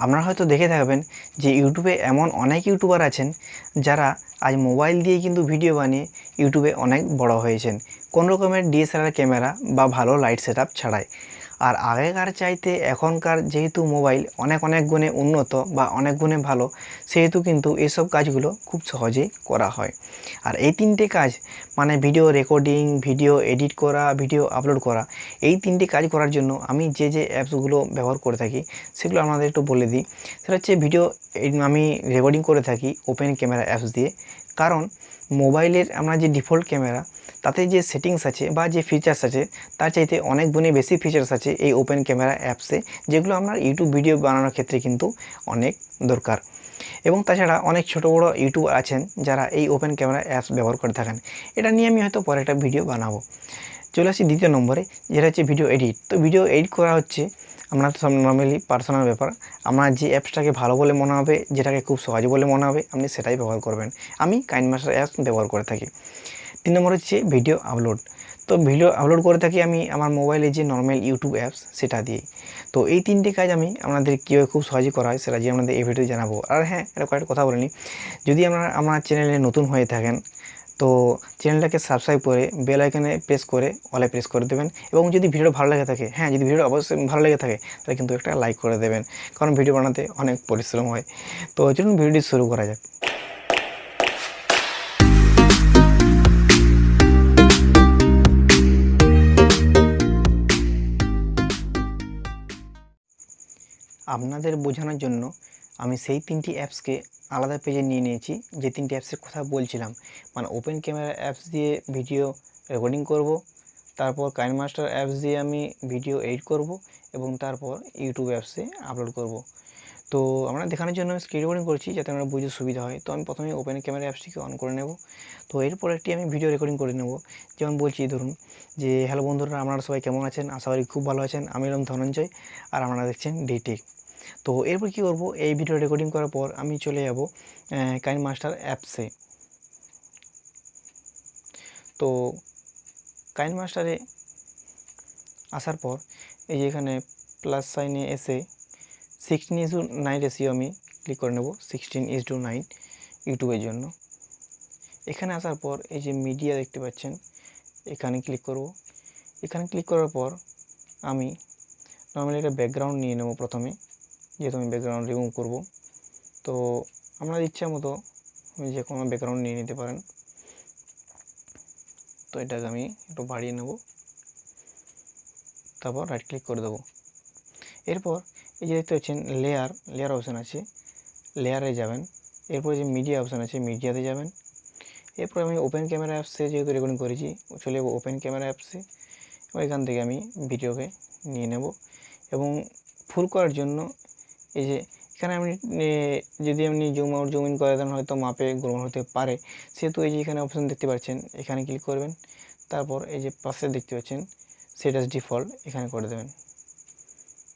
আপনারা হয়তো দেখে থাকবেন যে ইউটিউবে এমন অনেক ইউটিউবার আছেন যারা আজ মোবাইল দিয়ে কিন্তু ভিডিও বানিয়ে ইউটিউবে অনেক বড় হয়েছেন, কোনো রকমের ডিএসএলআর ক্যামেরা বা ভালো লাইট সেটআপ ছাড়াই। আর আগেকার চাইতে এখনকার যেহেতু মোবাইল অনেক অনেক গুণে উন্নত বা অনেক গুণে ভালো, সেহেতু কিন্তু এসব কাজগুলো খুব সহজেই করা হয়। আর এই তিনটে কাজ মানে ভিডিও রেকর্ডিং, ভিডিও এডিট করা, ভিডিও আপলোড করা, এই তিনটে কাজ করার জন্য আমি যে যে অ্যাপসগুলো ব্যবহার করে থাকি সেগুলো আপনাদের একটু বলে দিই। সেটা হচ্ছে ভিডিও আমি রেকর্ডিং করে থাকি ওপেন ক্যামেরা অ্যাপস দিয়ে। কারণ মোবাইলের আমরা যে ডিফল্ট ক্যামেরা তাতে যে সেটিংস আছে বা যে ফিচার্স আছে তার চাইতে অনেক গুণে বেশি ফিচার্স আছে এই ওপেন ক্যামেরা অ্যাপসে, যেগুলো আপনার ইউটিউব ভিডিও বানানোর ক্ষেত্রে কিন্তু অনেক দরকার। এবং তাছাড়া অনেক ছোটো বড়ো ইউটিউবার আছেন যারা এই ওপেন ক্যামেরা অ্যাপস ব্যবহার করে থাকেন। এটা নিয়ে আমি হয়তো পরে একটা ভিডিও বানাবো। চলে আসি দ্বিতীয় নম্বরে, যেটা হচ্ছে ভিডিও এডিট। তো ভিডিও এডিট করা হচ্ছে আমরা তো সব নর্মালি পার্সোনাল ব্যাপার। আমার যে অ্যাপসটাকে ভালো বলে মনে হবে, যেটাকে খুব সহজ বলে মনে হবে, আপনি সেটাই ব্যবহার করবেন। আমি কাইনমাস্টার অ্যাপস ব্যবহার করে থাকি। 3 নম্বর হচ্ছে ভিডিও আপলোড। তো ভিডিও আপলোড করে থাকি আমি আমার মোবাইলে যে নর্মাল ইউটিউব অ্যাপস সেটা দিয়েই। তো এই তিনটে কাজ আমি আপনাদের কীভাবে খুব সহজে করা হয় সেটা যে আপনাদের এই ভিডিও জানাবো। আর হ্যাঁ, এটা কয়েকটা কথা বলে নিই। যদি আপনারা আমার চ্যানেলে নতুন হয়ে থাকেন তো চ্যানেলটাকে সাবস্ক্রাইব করে বেল আইকনে প্রেস করে অলে প্রেস করে দেবেন। এবং যদি ভিডিওটা ভালো লেগে থাকে, হ্যাঁ যদি ভিডিওটা অবশ্যই ভালো লেগে থাকে তাহলে কিন্তু একটা লাইক করে দেবেন, কারণ ভিডিও বানাতে অনেক পরিশ্রম হয়। তো চলুন ভিডিওটি শুরু করা যাক। আপনাদের বোঝানোর জন্য আমি সেই তিনটি অ্যাপসকে আলাদা পেজে নিয়ে নিয়েছি, যে তিনটি অ্যাপসের কথা বলছিলাম। মানে ওপেন ক্যামেরা অ্যাপস দিয়ে ভিডিও রেকর্ডিং করব, তারপর কাইনমাস্টার অ্যাপস দিয়ে আমি ভিডিও এডিট করব, এবং তারপর ইউটিউব অ্যাপসে আপলোড করব। তো আমরা দেখানোর জন্য আমি স্ক্রিন রেকর্ডিং করছি যাতে আমরা বুঝতে সুবিধা হয়। তো আমি প্রথমে ওপেন ক্যামেরা অ্যাপসটিকে অন করে নেব। তো এরপর একটি আমি ভিডিও রেকর্ডিং করে নেব। যেমন বলছি ধরুন যে, হ্যালো বন্ধুরা, আপনারা সবাই কেমন আছেন? আশা করি খুব ভালো আছেন। আমি হলাম ধনঞ্জয়, আর আপনারা দেখছেন ডিটেক। তো এরপর কী করব, এই ভিডিও রেকর্ডিং করার পর আমি চলে যাব কাইনমাস্টার অ্যাপসে। তো কাইনমাস্টারে আসার পর এই যে এখানে প্লাস সাইনে এসে 16:9 রেশিও আমি ক্লিক করে নেব। 16:9 ইউটিউবের জন্য। এখানে আসার পর এই যে মিডিয়া দেখতে পাচ্ছেন, এখানে ক্লিক করব। এখানে ক্লিক করার পর আমি নর্মালি একটা ব্যাকগ্রাউন্ড নিয়ে নেব প্রথমে, যেহেতু আমি ব্যাকগ্রাউন্ড রিমুভ করব। তো আপনার ইচ্ছা মতো যে কোনো ব্যাকগ্রাউন্ড নিয়ে নিতে পারেন। তো এটাকে আমি একটু বাড়িয়ে নেব, তারপর রাইট ক্লিক করে দেবো। এরপর এই যে দেখতে পাচ্ছেন লেয়ার অপশান আছে, লেয়ারে যাবেন। এরপর যে মিডিয়া অপশান আছে, মিডিয়াতে যাবেন। এরপর আমি ওপেন ক্যামেরা অ্যাপসে যেহেতু রেকর্ডিং করেছি, চলে যাবো ওপেন ক্যামেরা অ্যাপসে। ওইখান থেকে আমি ভিডিওকে নিয়ে নেব, এবং ফুল করার জন্য এই যে এখানে আপনি যদি আপনি জুম আউট জুম ইন করে দেন হয়তো মাপে গোলমাল হতে পারে, সেহেতু এই যে এখানে অপশান দেখতে পাচ্ছেন, এখানে ক্লিক করবেন। তারপর এই যে পাশে দেখতে পাচ্ছেন সেট অ্যাজ ডিফল্ট, এখানে করে দেবেন।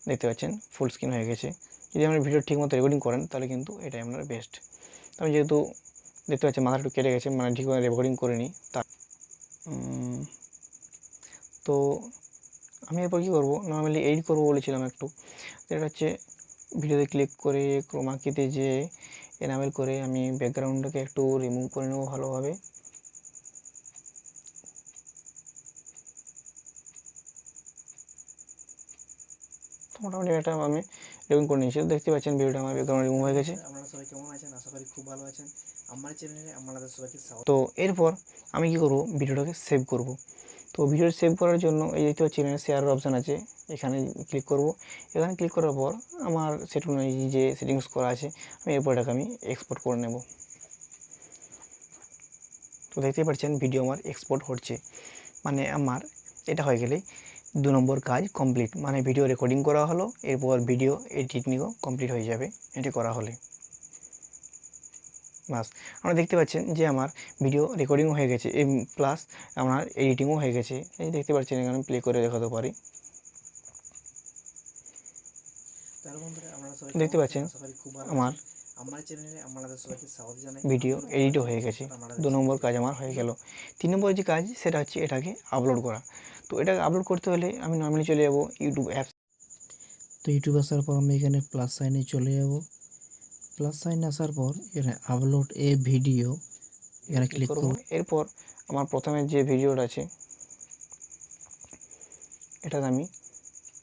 দেখতে পাচ্ছেন ফুল স্ক্রিন হয়ে গেছে। যদি আপনি ভিডিও ঠিকমতো রেকর্ডিং করেন তাহলে কিন্তু এটাই আপনার বেস্ট। আমি যেহেতু দেখতে পাচ্ছি মাথা একটু কেটে গেছে, মানে ঠিকমতো রেকর্ডিং করে নিই তা। তো আমি এরপর কী করবো, নর্মালি এডিট করবো বলেছিলাম একটু। এটা হচ্ছে ভিডিওতে ক্লিক করে ক্রোমাকিতে যে এনামেল করে আমি ব্যাকগ্রাউন্ডটাকে একটু রিমুভ করে নেবো ভালোভাবে। তো মোটামুটি একটা আমি রেকর্ডিং করে নিয়েছি। দেখতে পাচ্ছেন ভিডিওটা আমার ব্যাকগ্রাউন্ড রিমুভ হয়ে গেছে। আপনারা সবাই কেমন আছেন? আশা করি খুব ভালো আছেন। আমার চ্যানেলে আপনাদের সবাইকে স্বাগত। তো এরপর আমি কী করবো, ভিডিওটাকে সেভ করব। তো ভিডিও সেভ করার জন্য এই দেখতে পাচ্ছি এখানে শেয়ারের অপশান আছে, এখানে ক্লিক করব। এখানে ক্লিক করার পর আমার সেট অনুযায়ী যে সেটিংস করা আছে আমি এরপর এটাকে আমি এক্সপোর্ট করে নেব। তো দেখতেই পাচ্ছেন ভিডিও আমার এক্সপোর্ট হচ্ছে। মানে আমার এটা হয়ে গেলেই 2 নম্বর কাজ কমপ্লিট। মানে ভিডিও রেকর্ডিং করা হলো, এরপর ভিডিও এডিটিংও কমপ্লিট হয়ে যাবে এটি করা হলে। বাস, আপনারা দেখতে পাচ্ছেন যে আমার ভিডিও রেকর্ডিংও হয়ে গেছে, প্লাস আমার এডিটিংও হয়ে গেছে। এই দেখতে পাচ্ছেন এখানে প্লে করে দেখাতে পারি। তাহলে বন্ধুরা আপনারা সবাই দেখতে কেমন আছেন? পাচ্ছেন আশা করি খুব ভালো আমার আছেন। আমার চ্যানেলে আপনাদের সবাইকে স্বাগত জানাই। ভিডিও আমি এডিটও ধনঞ্জয়, হয়ে গেছে। আর আপনারা 2 দেখছেন নম্বর ডিটেক। কাজ আমার হয়ে গেল। 3 নম্বর যে কাজ সেটা হচ্ছে এটাকে আপলোড করা। তো এটাকে আপলোড করতে হলে আমি নর্মালি চলে যাব ইউটিউব অ্যাপস। তো ইউটিউবে আসার পর আমি এখানে প্লাস সাইনে চলে যাব। প্লাস সাইন আসার পর এখানে আপলোড এ ভিডিও এখানে ক্লিক করব। এরপর আমার প্রথমে যে ভিডিওটা আছে এটাতে আমি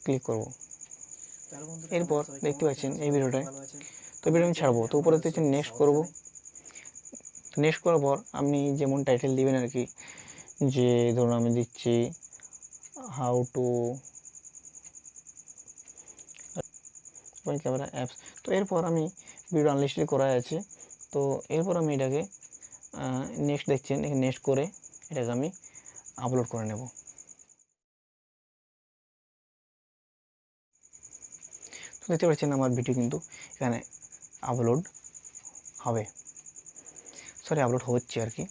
ক্লিক করব। এরপর দেখতে পাচ্ছেন এই ভিডিওটায়, তো ভিডিও আমি ছাড়বো, তো উপরে দেখছেন নেক্সট করব। নেক্সট করার পর আপনি যেমন টাইটেল দিবেন আর কি, যে ধরুন আমি দিচ্ছি হাউ টু ক্যামেরা অ্যাপস। তো এরপর আমি ভিডিও আনলিস্টেড করা আছে, তো এরপর আমি এটাকে নেক্সট দেখছেন, নেক্সট করে এটাকে আমি আপলোড করে নেব। তো দেখতে পাচ্ছেন আমার ভিডিও কিন্তু এখানে আপলোড হবে, আপলোড হচ্ছে আর কি।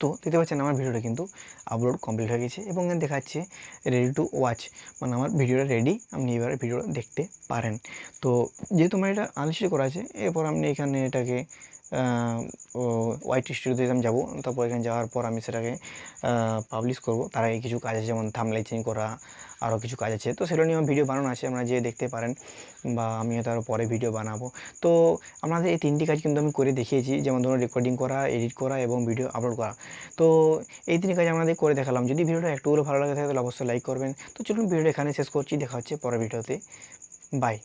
তো দেখতে পাচ্ছেন আমার ভিডিওটা কিন্তু আপলোড কমপ্লিট হয়ে গেছে এবং এখানে দেখাচ্ছে রেডি টু ওয়াচ, মানে আমার ভিডিওটা রেডি, আপনি এবারে ভিডিওটা দেখতে পারেন। তো যেহেতু আমার এটা আনলিস্টেড করা আছে, এরপর আপনি এখানে এটাকে ওয়াইট স্টুডিওতে আমি যাবো। তারপর এখানে যাওয়ার পর আমি সেটাকে পাবলিশ করব। তার আগে কিছু কাজ আছে, যেমন থাম্বনেল চেঞ্জ করা, আরও কিছু কাজ আছে, তো সেগুলো নিয়ে আমার ভিডিও বানানো আছে, আপনারা যেয়ে দেখতে পারেন, বা আমিও তার পরে ভিডিও বানাবো। তো আপনাদের এই 3টি কাজ কিন্তু আমি করে দেখিয়েছি, যেমন ধরুন রেকর্ডিং করা, এডিট করা এবং ভিডিও আপলোড করা। তো এই 3 কাজ আপনাদের করে দেখালাম। যদি ভিডিওটা একটু ভালো লাগে থাকে তাহলে অবশ্যই লাইক করবেন। তো চলুন ভিডিওটা এখানে শেষ করছি, দেখা হচ্ছে পরের ভিডিওতে। বাই।